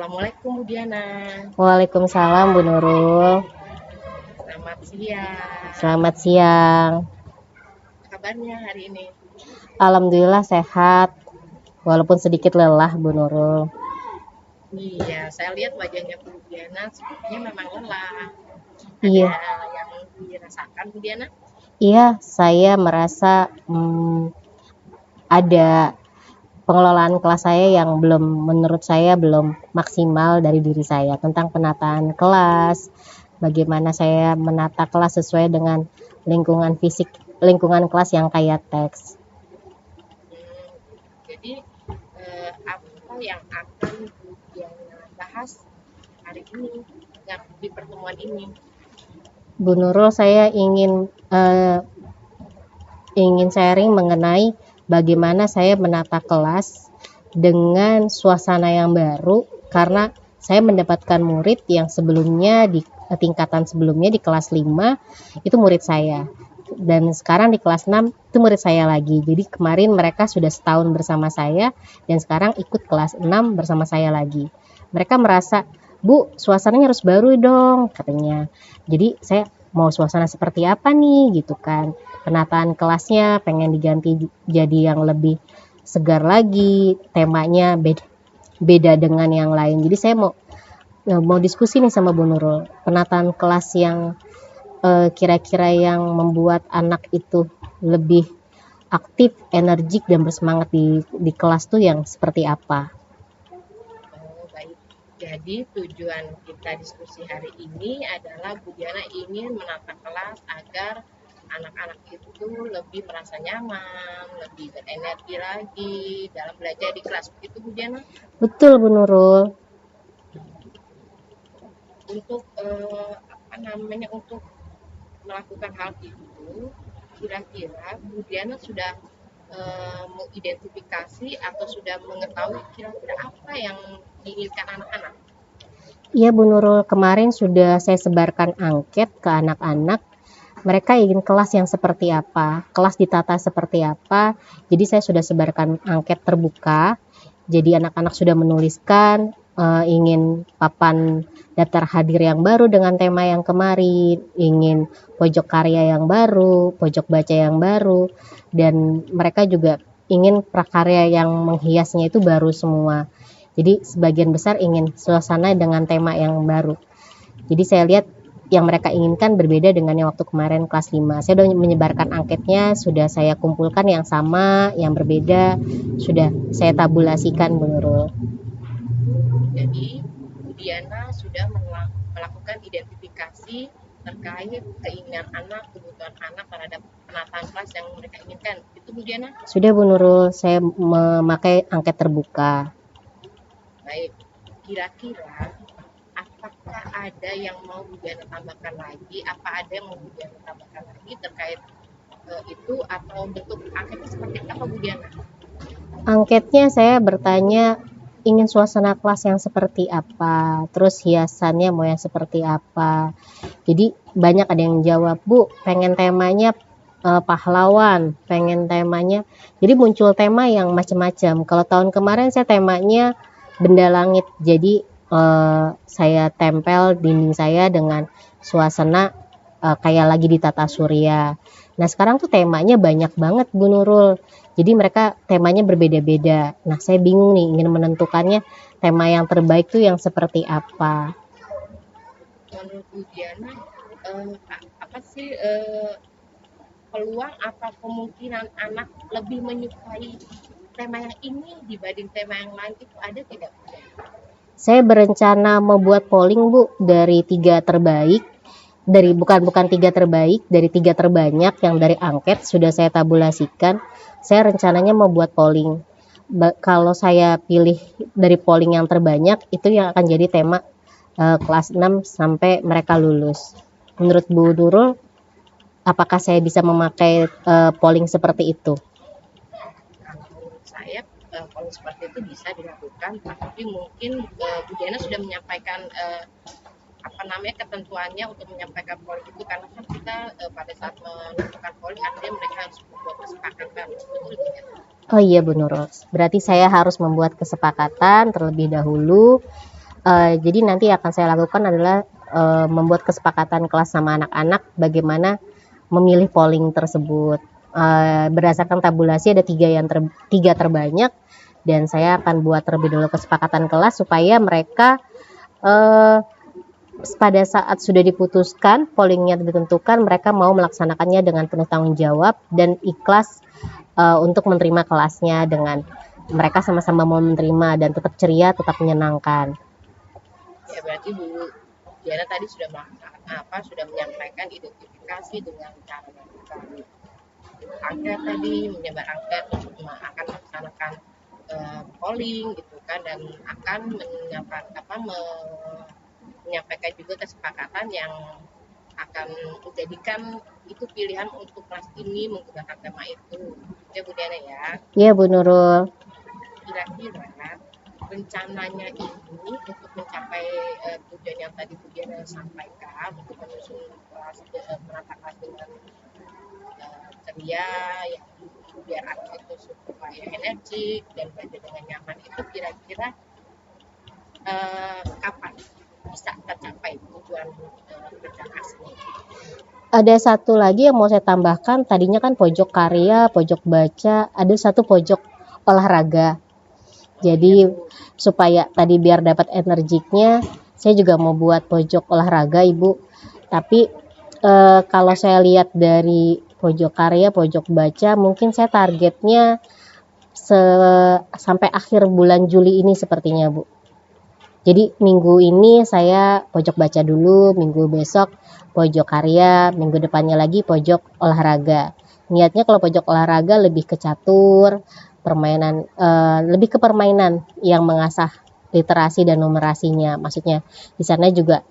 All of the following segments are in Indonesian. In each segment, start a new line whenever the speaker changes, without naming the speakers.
Assalamualaikum Bu Diana.
Waalaikumsalam Bu Nurul.
Selamat siang.
Selamat siang.
Kabarnya hari ini?
Alhamdulillah sehat, walaupun sedikit lelah Bu Nurul.
Iya, saya lihat wajahnya Bu Diana sepertinya memang lelah.
Iya,
Ada yang dirasakan Bu Diana?
iya saya merasa ada pengelolaan kelas saya yang menurut saya belum maksimal dari diri saya tentang penataan kelas, bagaimana saya menata kelas sesuai dengan lingkungan kelas yang kayak teks.
Jadi apa yang akan Bu Diana bahas hari ini di pertemuan ini?
Bu Nurul, saya ingin sharing mengenai bagaimana saya menata kelas dengan suasana yang baru, karena saya mendapatkan murid yang sebelumnya di tingkatan sebelumnya di kelas 5 itu murid saya, dan sekarang di kelas 6 itu murid saya lagi. Jadi kemarin mereka sudah setahun bersama saya dan sekarang ikut kelas 6 bersama saya lagi. Mereka merasa, "Bu, suasananya harus baru dong," katanya. Jadi saya mau suasana seperti apa nih gitu kan. Penataan kelasnya pengen diganti jadi yang lebih segar lagi, temanya beda dengan yang lain. Jadi saya mau diskusi nih sama Bu Nurul, penataan kelas yang kira-kira yang membuat anak itu lebih aktif, energik dan bersemangat di kelas tuh yang seperti apa?
Oh, baik. Jadi tujuan kita diskusi hari ini adalah Bu Diana ingin menata kelas agar anak-anak itu lebih merasa nyaman, lebih berenergi lagi dalam belajar di kelas. Begitu Bu Diana?
Betul Bu Nurul.
Untuk untuk melakukan hal itu, kira-kira Bu Diana sudah mengidentifikasi atau sudah mengetahui kira-kira apa yang diinginkan anak-anak?
Iya Bu Nurul, kemarin sudah saya sebarkan angket ke anak-anak. Mereka ingin kelas yang seperti apa, kelas ditata seperti apa. Jadi saya sudah sebarkan angket terbuka. Jadi anak-anak sudah menuliskan ingin papan daftar hadir yang baru dengan tema yang kemarin, ingin pojok karya yang baru, pojok baca yang baru, dan mereka juga ingin prakarya yang menghiasnya itu baru semua. Jadi sebagian besar ingin suasana dengan tema yang baru. Jadi saya lihat yang mereka inginkan berbeda dengan yang waktu kemarin kelas 5. Saya sudah menyebarkan angketnya, sudah saya kumpulkan yang sama, yang berbeda, sudah saya tabulasikan Bu Nurul.
Jadi Bu Diana sudah melakukan identifikasi terkait keinginan anak, kebutuhan anak terhadap penataan kelas yang mereka inginkan. Itu Bu Diana?
Sudah Bu Nurul, saya memakai angket terbuka.
Baik, kira-kira apakah ada yang mau Bu Diana tambahkan lagi? Apa ada yang mau Bu Diana tambahkan lagi terkait itu atau bentuk angketnya seperti apa Bu Diana?
Angketnya saya bertanya ingin suasana kelas yang seperti apa, terus hiasannya mau yang seperti apa. Jadi banyak ada yang jawab, "Bu, pengen temanya pahlawan, pengen temanya." Jadi muncul tema yang macam-macam. Kalau tahun kemarin saya temanya benda langit. Jadi saya tempel dinding saya dengan suasana kayak lagi di tata surya. Nah sekarang tuh temanya banyak banget Bu Nurul. Jadi mereka temanya berbeda-beda. Nah saya bingung nih ingin menentukannya tema yang terbaik tuh yang seperti apa.
Menurut Bu Diana, apa sih peluang atau kemungkinan anak lebih menyukai tema yang ini dibanding tema yang lain itu ada tidak?
Saya berencana membuat polling Bu, dari 3 terbaik, bukan 3 terbaik, dari 3 terbanyak yang dari angket sudah saya tabulasikan. Saya rencananya membuat polling. Kalau saya pilih dari polling yang terbanyak, itu yang akan jadi tema kelas 6 sampai mereka lulus. Menurut Bu Nurul, apakah saya bisa memakai polling seperti itu?
Kalau menurut saya kalau seperti itu bisa dilakukan, tapi mungkin Bu Diana sudah menyampaikan ketentuannya untuk menyampaikan polling itu karena kan kita pada saat menentukan polling artinya mereka harus membuat kesepakatan, betul tidak?
Oh iya Bu Nurul, berarti saya harus membuat kesepakatan terlebih dahulu Jadi nanti akan saya lakukan adalah membuat kesepakatan kelas sama anak-anak bagaimana memilih polling tersebut. Berdasarkan tabulasi ada tiga terbanyak, dan saya akan buat terlebih dahulu kesepakatan kelas supaya mereka pada saat sudah diputuskan, pollingnya ditentukan, mereka mau melaksanakannya dengan penuh tanggung jawab dan ikhlas untuk menerima kelasnya, dengan mereka sama-sama mau menerima dan tetap ceria, tetap menyenangkan.
Ya berarti Bu Diana tadi sudah menyampaikan identifikasi dengan cara melakukan angket tadi, menyebar angket untuk akan melaksanakan polling gitu kan, dan akan menyampaikan juga kesepakatan yang akan menjadikan itu pilihan untuk kelas ini menggunakan tema itu. Ya Bu Diana ya.
Iya Bu Nurul.
Kira-kira rencananya ini untuk mencapai tujuan yang tadi Bu Diana sampaikan, untuk menyusun menata kelas dengan ceria, yang biar anak itu supaya energik dan belajar dengan nyaman, itu kira-kira kapan bisa tercapai tujuan kerja kelasnya?
Ada satu lagi yang mau saya tambahkan, tadinya kan pojok karya, pojok baca, ada satu pojok olahraga. Jadi supaya tadi biar dapat energiknya, saya juga mau buat pojok olahraga Ibu. Tapi kalau saya lihat dari pojok karya, pojok baca, mungkin saya targetnya sampai akhir bulan Juli ini sepertinya Bu. Jadi minggu ini saya pojok baca dulu, minggu besok pojok karya, minggu depannya lagi pojok olahraga. Niatnya kalau pojok olahraga lebih ke catur, permainan, lebih ke permainan yang mengasah literasi dan numerasinya. Maksudnya di sana juga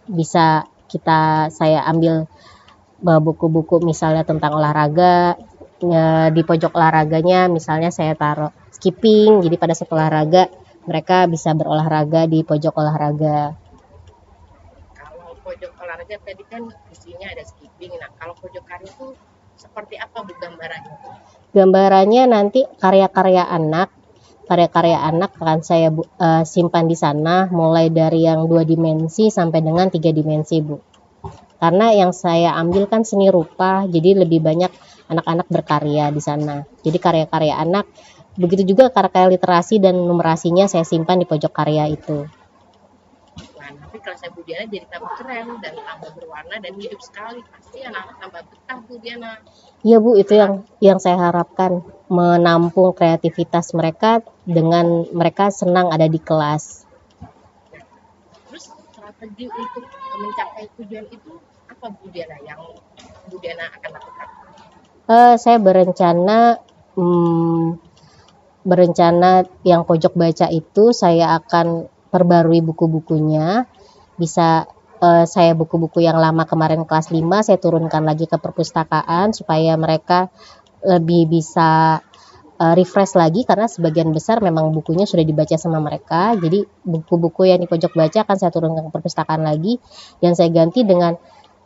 bisa saya ambil buku-buku misalnya tentang olahraga. Di pojok olahraganya misalnya saya taruh skipping, jadi pada saat olahraga mereka bisa berolahraga di pojok olahraga.
Kalau pojok olahraga tadi kan isinya ada skipping. Nah, kalau pojok karya itu seperti apa Bu gambarannya?
Gambarannya nanti karya-karya anak akan saya simpan di sana, mulai dari yang 2 dimensi sampai dengan 3 dimensi Bu. Karena yang saya ambil kan seni rupa, jadi lebih banyak anak-anak berkarya di sana. Jadi karya-karya anak, begitu juga karya literasi dan numerasinya saya simpan di pojok karya itu.
Nah, nanti kelasnya Bu Diana jadi tambah keren dan tambah berwarna dan hidup sekali. Pasti anak-anak tambah betah Bu Diana.
Iya Bu, itu yang saya harapkan, menampung kreativitas mereka dengan mereka senang ada di kelas.
Terus strategi untuk mencapai tujuan itu apa Bu Diana yang Bu Diana akan lakukan?
Saya berencana yang pojok baca itu saya akan perbarui buku-bukunya. Bisa saya buku-buku yang lama kemarin kelas 5 saya turunkan lagi ke perpustakaan supaya mereka lebih bisa refresh lagi, karena sebagian besar memang bukunya sudah dibaca sama mereka. Jadi buku-buku yang di pojok baca akan saya turunkan ke perpustakaan lagi, dan saya ganti dengan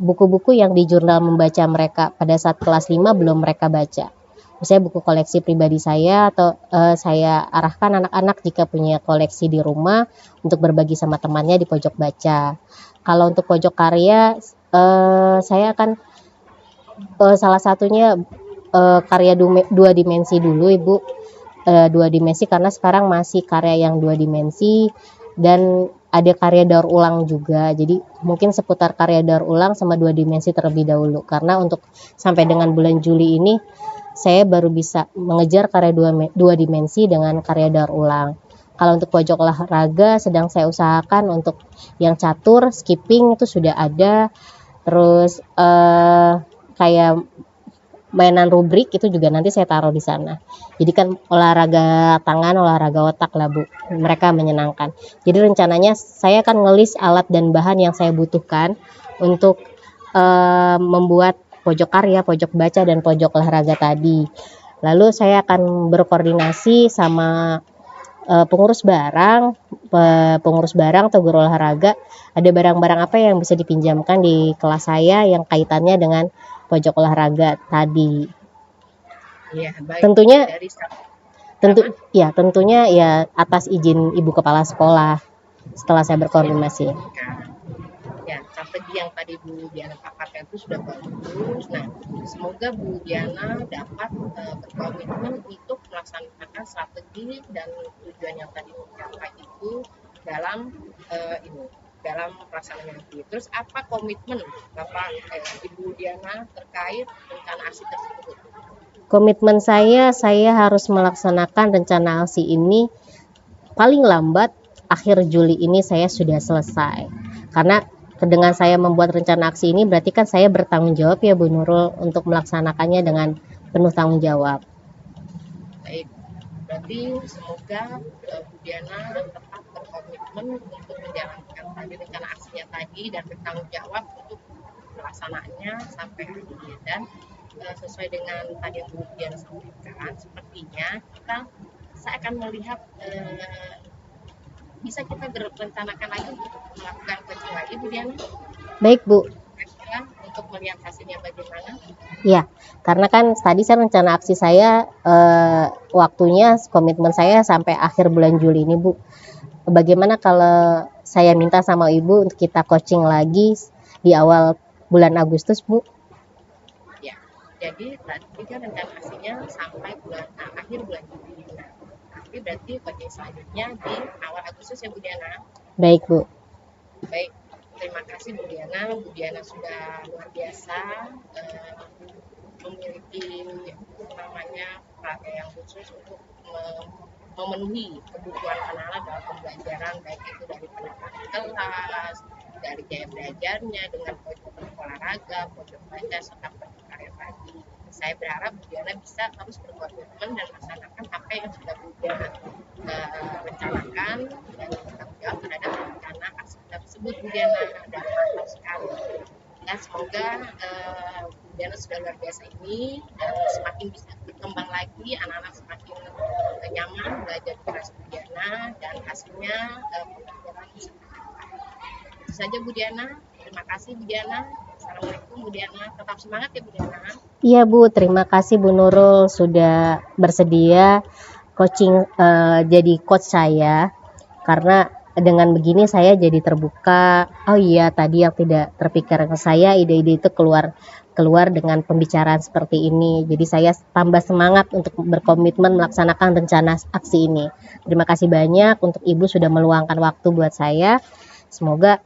buku-buku yang di jurnal membaca mereka pada saat kelas 5 belum mereka baca. Misalnya buku koleksi pribadi saya, atau saya arahkan anak-anak jika punya koleksi di rumah untuk berbagi sama temannya di pojok baca. Kalau untuk pojok karya, saya akan salah satunya karya 2 dimensi dulu Ibu. 2 dimensi karena sekarang masih karya yang 2 dimensi, dan ada karya daur ulang juga. Jadi mungkin seputar karya daur ulang sama 2 dimensi terlebih dahulu, karena untuk sampai dengan bulan Juli ini saya baru bisa mengejar karya 2 dimensi dengan karya daur ulang. Kalau untuk pojok olahraga sedang saya usahakan untuk yang catur, skipping itu sudah ada. Terus kayak mainan rubrik itu juga nanti saya taruh di sana. Jadi kan olahraga tangan, olahraga otak lah Bu. Mereka menyenangkan. Jadi rencananya saya akan ngelis alat dan bahan yang saya butuhkan untuk membuat pojok karya, pojok baca, dan pojok olahraga tadi. Lalu saya akan berkoordinasi sama pengurus barang atau guru olahraga, ada barang-barang apa yang bisa dipinjamkan di kelas saya yang kaitannya dengan pojok olahraga tadi.
Ya, baik.
Tentunya Tentunya ya atas izin Ibu Kepala Sekolah setelah saya berkoordinasi.
Ya, strategi yang tadi Bu Diana paparkan itu sudah bagus. Nah, semoga Bu Diana dapat berkomitmen untuk melaksanakan strategi dan tujuan yang tadi dicapai itu dalam dalam pelaksanaan nanti. Terus apa komitmen Bapak Ibu Diana terkait rencana aksi tersebut?
Komitmen saya harus melaksanakan rencana aksi ini paling lambat akhir Juli ini saya sudah selesai. Karena dengan saya membuat rencana aksi ini berarti kan saya bertanggung jawab ya Bu Nurul untuk melaksanakannya dengan penuh tanggung jawab.
Baik, berarti semoga Bu Diana tetap berkomitmen untuk menjalankan tadi rencana aksinya tadi dan bertanggung jawab untuk pelaksanaannya sampai hari ini. Dan sesuai dengan tadi yang Bu Diana sampaikan, sepertinya saya akan melihat bisa kita berencanakan lagi untuk melakukan coaching lagi Bu Diana.
Baik Bu.
Untuk melihat hasilnya bagaimana?
Ya, karena kan tadi saya rencana aksi saya waktunya komitmen saya sampai akhir bulan Juli ini Bu. Bagaimana kalau saya minta sama Ibu untuk kita coaching lagi di awal bulan Agustus Bu?
Ya, jadi tadi kan rencana aksinya sampai akhir bulan Juli. Tapi berarti coaching selanjutnya di awal Agustus ya Bu Diana?
Baik Bu.
Baik. Terima kasih Bu Diana. Bu Diana sudah luar biasa memiliki perhatian yang khusus untuk memenuhi kebutuhan anak-anak dalam pembelajaran, baik itu dari penempatan kelas, dari gaya belajarnya, dengan pojok olahraga, pojok baca, serta pojok karya pagi. Saya berharap Bu Diana bisa terus berkomitmen dan melaksanakan apa yang sudah Bu Diana rencanakan dan bertanggung jawab terhadap rencana aksi tersebut Bu Diana, dan mantap sekali. Dan semoga Bu Diana sudah luar biasa ini dan semakin bisa berkembang lagi, anak-anak semakin nyaman belajar di kelas Bu Diana dan hasilnya pembelajaran bisa tercapai. Itu saja Bu Diana. Terima kasih Bu Diana. Assalamualaikum Bu Diana. Tetap semangat ya Bu Diana.
Iya Bu, terima kasih Bu Nurul sudah bersedia coaching jadi coach saya, karena dengan begini saya jadi terbuka. Oh iya, tadi yang tidak terpikir ke saya, ide-ide itu keluar dengan pembicaraan seperti ini. Jadi saya tambah semangat untuk berkomitmen melaksanakan rencana aksi ini. Terima kasih banyak untuk Ibu sudah meluangkan waktu buat saya. Semoga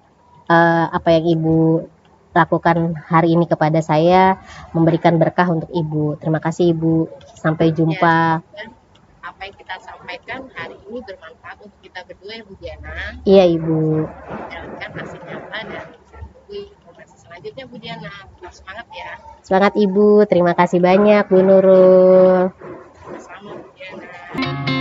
apa yang Ibu lakukan hari ini kepada saya memberikan berkah untuk Ibu. Terima kasih Ibu. Sampai jumpa.
Ya, apa yang kita sampaikan hari ini bermanfaat untuk kita berdua ya Bu Diana.
Iya Ibu.
Jalankan aksi nyata dan tunggu informasi selanjutnya Bu Diana. Tetap semangat ya.
Semangat Ibu. Terima kasih banyak Bu Nurul.
Sama Bu Diana.